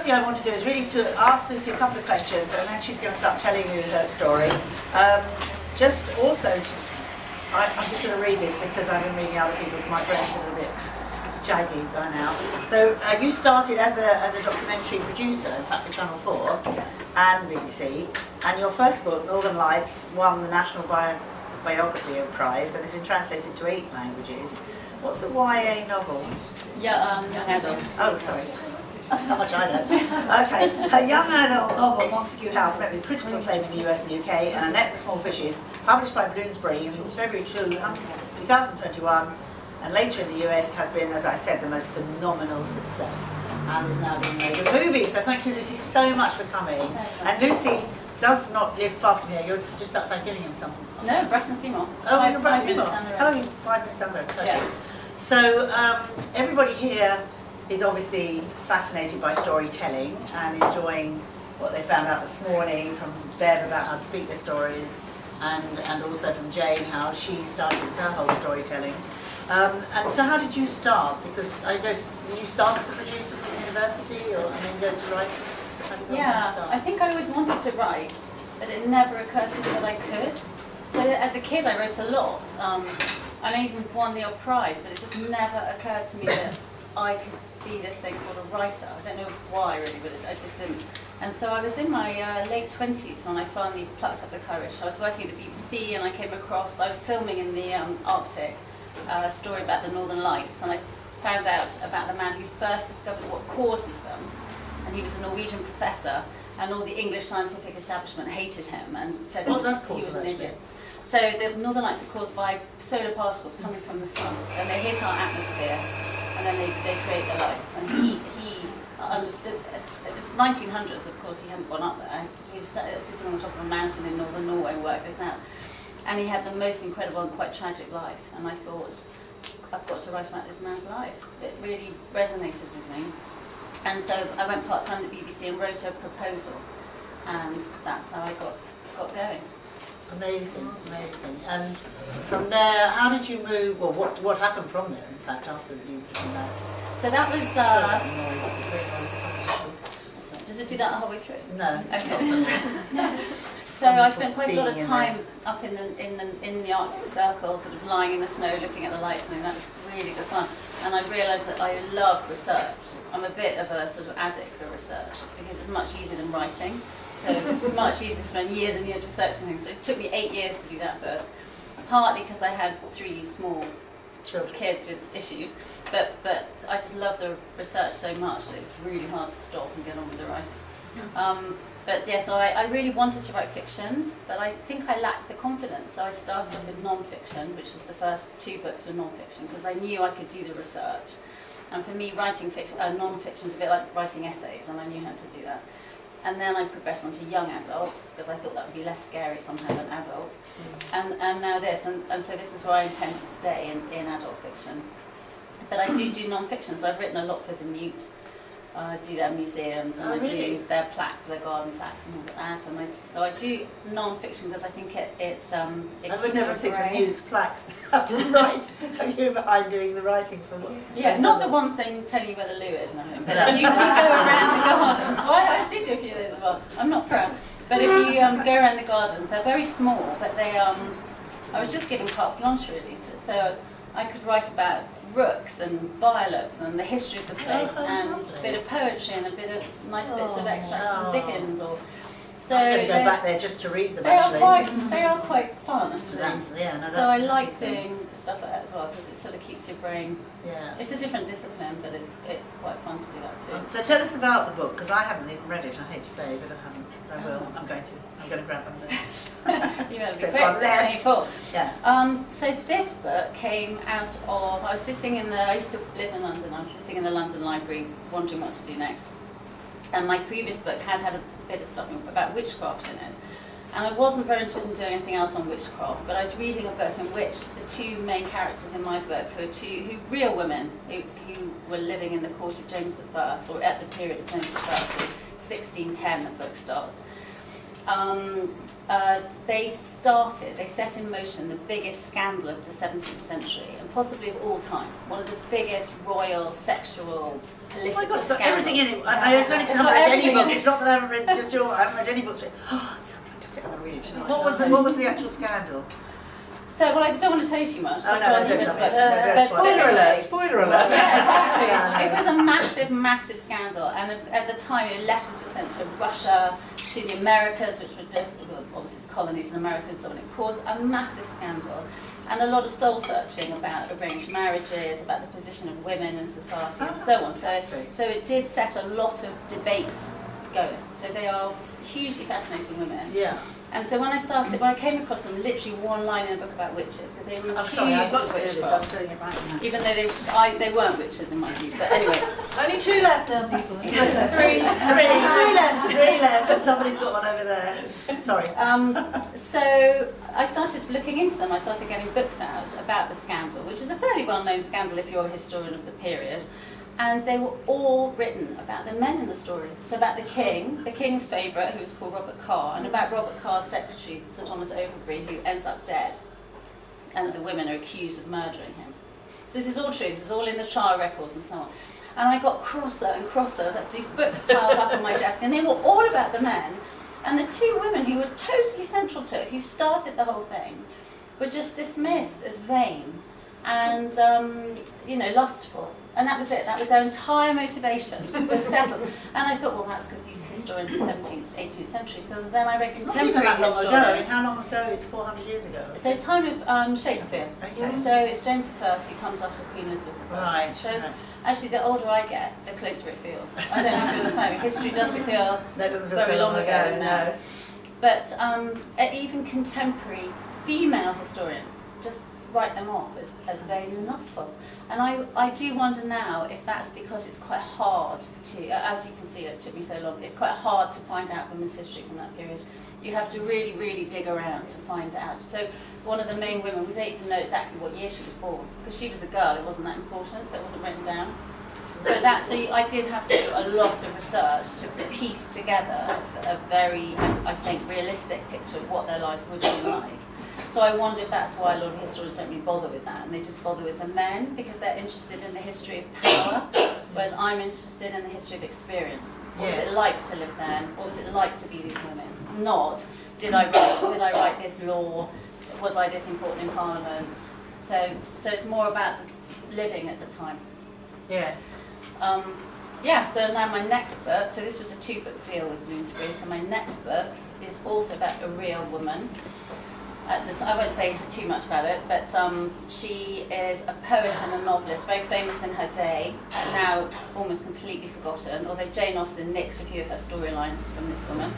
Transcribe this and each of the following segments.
first thing I want to do is really to ask Lucy a couple of questions, and then she's going to start telling you her story. Just also, I'm just going to read this because I've been reading other people's. My brain's a little bit jaggy by now. So you started as a documentary producer, in fact, for Channel 4 and BBC, and your first book, Northern Lights, won the National Biography Prize and has been translated to 8 languages. What's a YA novel? Yeah, young adult. Oh, sorry. That's how much I know. Okay. Her young adult novel, Montague House, met with critical acclaim in the US and the UK, and A Net for Small Fishes, published by Bloomsbury in February 2021, and later in the US, has been, as I said, the most phenomenal success, and is now being made a movie. So thank you, Lucy, so much for coming. And Lucy does not live far from here. You're just outside Gillingham, something. No, Bretton Seymour. Oh, you're Bretton Seymour. Oh, 5 minutes down the road. Yeah. So everybody here is obviously fascinated by storytelling and enjoying what they found out this morning from Bev about how to speak their stories, and also from Jane how she started her whole storytelling. And so how did you start? Because I guess you started as a producer from university, or and then go to writing? Yeah, I think I always wanted to write, but it never occurred to me that I could. So as a kid I wrote a lot. I even won the odd prize, but it just never occurred to me that I could be this thing called a writer. I don't know why really, but I just didn't. And so I was in my late 20s when I finally plucked up the courage. I was working at the BBC and I came across, I was filming in the Arctic, a story about the Northern Lights, and I found out about the man who first discovered what causes them. And he was a Norwegian professor, and all the English scientific establishment hated him and said he was an idiot. So the Northern Lights are caused by solar particles coming from the sun, and they hit our atmosphere, and then they create the lights. And he understood this. It was 1900s, of course. He hadn't gone up there. He was sitting on the top of a mountain in northern Norway, worked this out, and he had the most incredible and quite tragic life. And I thought, I've got to write about this man's life. It really resonated with me. And so I went part-time at the BBC and wrote a proposal, and that's how I got going. Amazing, amazing. And from there, how did you move? Well, what happened from there, in fact, after you did that? So that was... does it do that the whole way through? No. Okay. So I spent quite a lot of time up in the Arctic Circle, sort of lying in the snow, looking at the lights, and that was really good fun. And I realised that I love research. I'm a bit of a sort of addict for research because it's much easier than writing. So it's much easier to spend years and years researching things. So it took me 8 years to do that book, partly because I had 3 small kids with issues, but I just loved the research so much that it was really hard to stop and get on with the writing. But yeah, so I really wanted to write fiction, but I think I lacked the confidence. So I started off with non-fiction, which was the first 2 books were non-fiction, because I knew I could do the research. And for me, writing non-fiction is a bit like writing essays, and I knew how to do that. And then I progressed onto young adults, because I thought that would be less scary somehow than adults. And now this, and so this is where I intend to stay in adult fiction. But I do non-fiction, so I've written a lot for the Newt. I do their museums, and I do their their garden plaques and things like that. And so I do non-fiction because I think it I would never think the Newt's plaques have to write. Have you behind doing the writing for what? Yeah, not the ones telling you where the loo is and everything. But you can go around the gardens. Why I did do a few of those as well. I'm not proud, but if you go around the gardens, they're very small, but they I was just giving carte blanche really. So I could write about rooks and violets and the history of the place, and a bit of poetry and a bit of nice bits of extracts from Dickens. So I'm going to go back there just to read them. They are quite fun. So I like doing stuff like that as well because it sort of keeps your brain. Yes. It's a different discipline, but it's quite fun to do that too. So tell us about the book, because I haven't even read it. I hate to say, but I haven't. I will. I'm going to grab one. You better be There's quick. one left. Yeah. So this book came out of, I used to live in London, I was sitting in the London Library wondering what to do next. And my previous book had a bit of stuff about witchcraft in it. And I wasn't very interested in doing anything else on witchcraft, but I was reading a book in which the 2 main characters in my book who real women who were living in the court of James I, or at the period of James I, so 1610 the book starts. they set in motion the biggest scandal of the 17th century, and possibly of all time. One of the biggest royal, sexual, political Oh my God, it's got scandals. everything in it. It's only because I haven't read any book. It's not that I haven't read I haven't read any books. Oh, it sounds fantastic. I'm going to read it tonight. What was the actual scandal? So, well, I don't want to tell you too much. Oh, no, don't tell me. Spoiler alert! Spoiler alert! Yeah, exactly. It was a massive, massive scandal, and at the time, letters were sent to Russia, to the Americas, which were just obviously colonies in America and so on. It caused a massive scandal, and a lot of soul searching about arranged marriages, about the position of women in society, and so on. So it did set a lot of debate going. So they are hugely fascinating women. Yeah. And so when I came across them, literally one line in a book about witches, because they were I'm sorry, I've got to do witch this. book. I'm doing it right now. Even though they weren't witches in my view, but anyway. Only 2 left now, people. Three left, and somebody's got one over there. Sorry. So I started looking into them. I started getting books out about the scandal, which is a fairly well-known scandal if you're a historian of the period. And they were all written about the men in the story. So about the king's favourite, who was called Robert Carr, and about Robert Carr's secretary, Sir Thomas Overbury, who ends up dead. And the women are accused of murdering him. So this is all true. This is all in the trial records and so on. And I got crosser and crosser. These books piled up on my desk, and they were all about the men. And the 2 women who were totally central to it, who started the whole thing, were just dismissed as vain and, lustful. And that was it. That was their entire motivation, was settled. And I thought, well, that's because these historians of the 17th, 18th century. So then I read contemporary historians. How long ago? It's 400 years ago. So it's time of Shakespeare. Okay. So it's James I who comes after Queen Elizabeth I. Right. So actually, the older I get, the closer it feels. I don't know if you're the same. History doesn't feel That doesn't feel very so long ago. no. But even contemporary female historians just write them off as vain and lustful. And I do wonder now if that's because it's quite hard to, as you can see, it took me so long, it's quite hard to find out women's history from that period. You have to really, really dig around to find out. So one of the main women, we don't even know exactly what year she was born, because she was a girl, it wasn't that important, so it wasn't written down. So I did have to do a lot of research to piece together a very, I think, realistic picture of what their lives would be like. So I wonder if that's why a lot of historians don't really bother with that, and they just bother with the men because they're interested in the history of power, whereas I'm interested in the history of experience. What was it like to live then? What was it like to be these women? Not, did I write this law? Was I this important in Parliament? So it's more about living at the time. Yes. So now my next book, so this was a 2-book deal with Bloomsbury, so my next book is also about a real woman. I won't say too much about it, but she is a poet and a novelist, very famous in her day, now almost completely forgotten, although Jane Austen nicks a few of her storylines from this woman.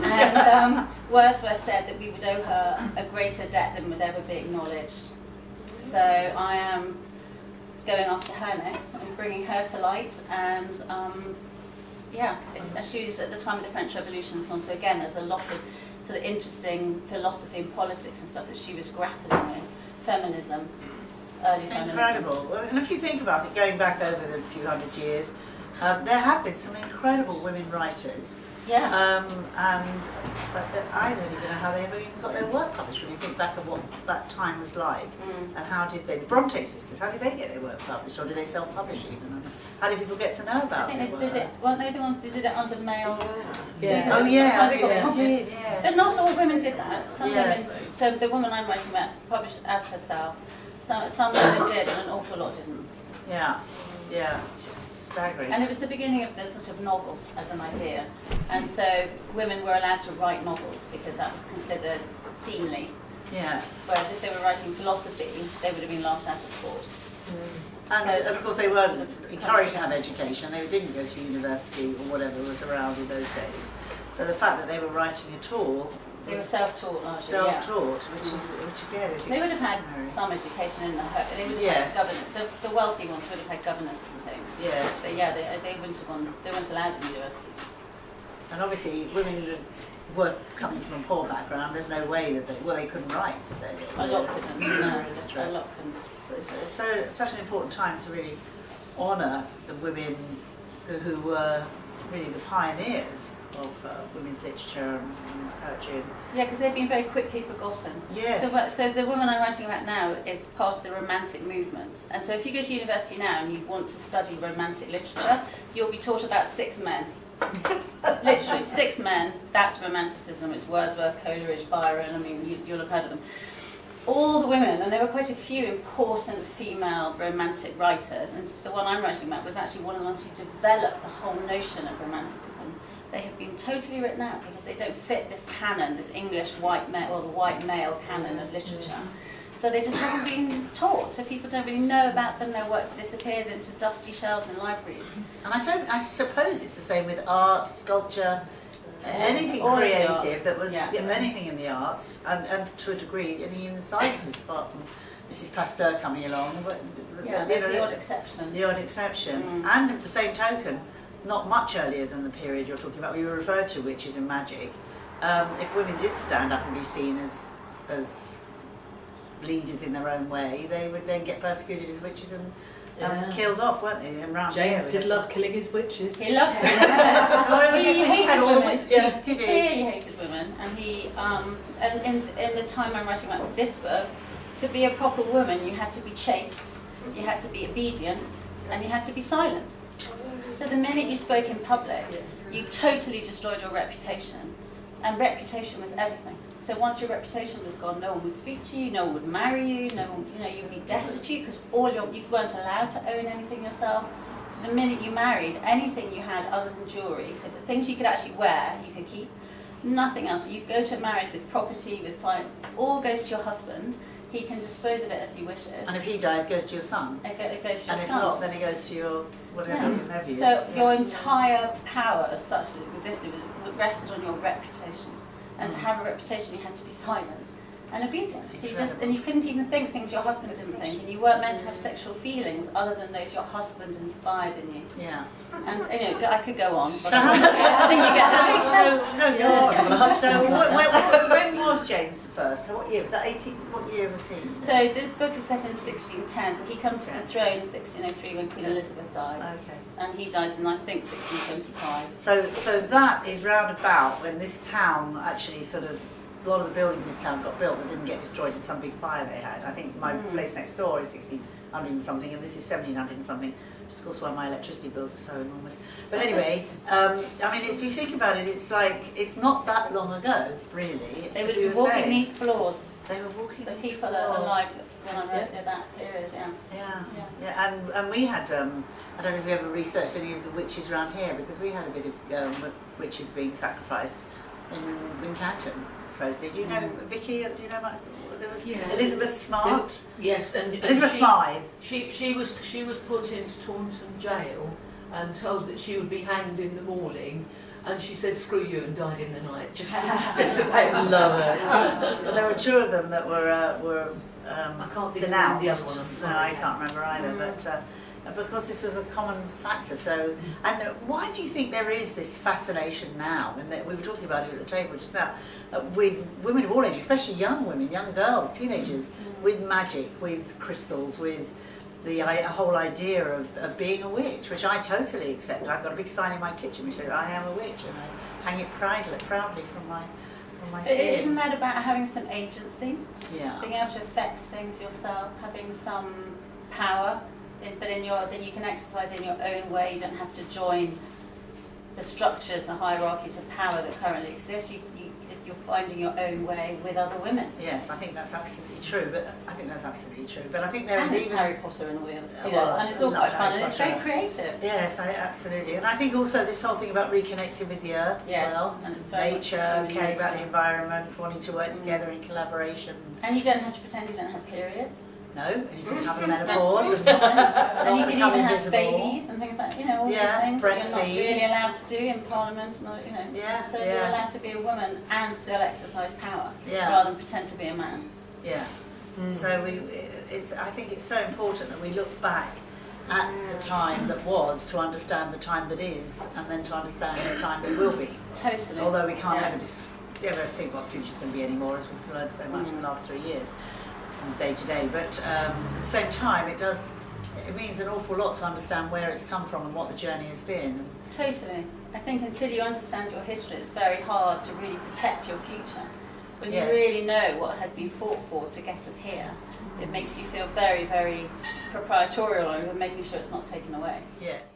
And Wordsworth said that we would owe her a greater debt than would ever be acknowledged. So I am going after her next and bringing her to light, and she was at the time of the French Revolution and so on, so again there's a lot of sort of interesting philosophy and politics and stuff that she was grappling with. Feminism, early feminism. Incredible. And if you think about it, going back over the few hundred years, there have been some incredible women writers. Yeah. But I don't even know how they ever even got their work published when you think back of what that time was like. And how did they, the Bronte sisters, how did they get their work published, or did they self-publish even? How did people get to know about I think their they work? did it, weren't they the ones who did it under male Yeah. pseudonyms? Oh yeah, That's how they got yeah. published. Yeah. But not all women did that. Some Yes. women, so the woman I'm writing about published as herself. Some women did and an awful lot didn't. Yeah, yeah, it's just staggering. And it was the beginning of the sort of novel as an idea. And so women were allowed to write novels because that was considered seemly. Yeah. Whereas if they were writing philosophy, they would have been laughed out of court. And of course they weren't encouraged to have education, they didn't go to university or whatever was around in those days. So the fact that they were writing at all They were self-taught largely, self-taught, which again is They would have had extraordinary. some education in the home. They would have Yes. had governance. The wealthy ones would have had governesses and things. Yes. But yeah, they wouldn't have gone. They weren't allowed in universities. And obviously women that were coming from a poor background, there's no way that they couldn't write. A lot couldn't. No, Illiterate. a lot couldn't. So it's such an important time to really honour the women who were really the pioneers of women's literature and poetry. Yeah, because they've been very quickly forgotten. Yes. So the woman I'm writing about now is part of the Romantic movement. And so if you go to university now and you want to study Romantic literature, you'll be taught about 6 men. Literally, 6 men, that's Romanticism. It's Wordsworth, Coleridge, Byron, I mean, you'll have heard of them. All the women, and there were quite a few important female Romantic writers, and the one I'm writing about was actually one of the ones who developed the whole notion of Romanticism. They have been totally written out because they don't fit this canon, this English white male, or the white male canon of literature. So they just haven't been taught, so people don't really know about them, their work's disappeared into dusty shelves in libraries. And I suppose it's the same with art, sculpture, anything all of the creative arts. that was, Yeah. anything in the arts, and to a degree, anything in the sciences, apart from Mrs. Pasteur coming along. But, Yeah, there's the odd exception. The odd exception. And at the same token, not much earlier than the period you're talking about, we referred to witches and magic. If women did stand up and be seen as leaders in their own way, they would then get persecuted as witches and killed off, weren't they? And round James here, did love killing his witches. He loved women. He hated women. He clearly hated women, and he and in the time I'm writing about this book, to be a proper woman, you had to be chaste, you had to be obedient, and you had to be silent. So the minute you spoke in public, you totally destroyed your reputation, and reputation was everything. So once your reputation was gone, no one would speak to you, no one would marry you, no one, you'd be destitute because you weren't allowed to own anything yourself. So the minute you married, anything you had other than jewellery, so the things you could actually wear, you could keep, nothing else. You go to a marriage with property, with fine, all goes to your husband. He can dispose of it as he wishes. and if he dies, it goes to your son. It goes to your And if son. not, then it goes to your whatever your nephew is. So your entire power as such that existed rested on your reputation. And to have a reputation, you had to be silent and obedient. So you couldn't even think things your husband didn't think, and you weren't meant to have sexual feelings other than those your husband inspired in you. Yeah. And I could go on, but I think you get the picture. So when was James the first? What year was that? 18. What year was he? So this book is set in 1610. So he comes to the throne in 1603 when Queen Elizabeth dies, Okay. and he dies in I think 1625. So that is round about when this town actually sort of, a lot of the buildings in this town got built that didn't get destroyed in some big fire they had. I think my place next door is 1600 and something, and this is 1700 and something. Of course, why my electricity bills are so enormous. But anyway, I mean, if you think about it, it's like, it's not that long ago, really. They as would you be were walking saying. these floors. They were walking The these people floors. are alive when I wrote that period, Yeah, and we had, I don't know if you ever researched any of the witches around here, because we had a bit of witches being sacrificed in Canton, supposedly. Do you know, Vicky, do you know about, there was Elizabeth Smart? Yes, and Elizabeth Smythe. She was put into Taunton jail and told that she would be hanged in the morning, and she said screw you and died in the night, just to pay her. Love it. There were 2 of them that were I can't think denounced. of the other one, I'm No, sorry. I can't remember either, but because this was a common factor. So, and why do you think there is this fascination now? And that we were talking about it at the table just now, with women of all ages, especially young women, young girls, teenagers, with magic, with crystals, with the whole idea of being a witch, which I totally accept. I've got a big sign in my kitchen which says I am a witch, and I hang it proudly from my ceiling. Isn't that about having some agency? Yeah. Being able to affect things yourself, having some power, that you can exercise in your own way. You don't have to join the structures, the hierarchies of power that currently exist. You're finding your own way with other women. Yes, I think that's absolutely true. But I think there And is it's even Harry Potter and all the other stuff. Well, And it's all not quite fun, Harry and it's Potter. very creative. Yes, absolutely. And I think also this whole thing about reconnecting with the earth Yes, as well. and it's very much Nature, to do with caring about the nature. environment, wanting to work together in collaboration. And you don't have to pretend you don't have periods. No, and you can have a menopause and And you can become even have invisible. babies and things like, all these Yeah, things that you're not breastfeed. really allowed to do in Parliament. Yeah, So yeah. you're allowed to be a woman and still exercise power, Yeah. rather than pretend to be a man. Yeah. So I think it's so important that we look back at the time that was to understand the time that is, and then to understand the time that will be. Totally. Although we can't Yeah. ever think what the future's going to be anymore, as we've learned so much in the last 3 years, from day to day. But at the same time, it does it means an awful lot to understand where it's come from and what the journey has been. Totally. I think until you understand your history, it's very hard to really protect your future. When you Yes. really know what has been fought for to get us here, it makes you feel very, very proprietorial over making sure it's not taken away. Yes.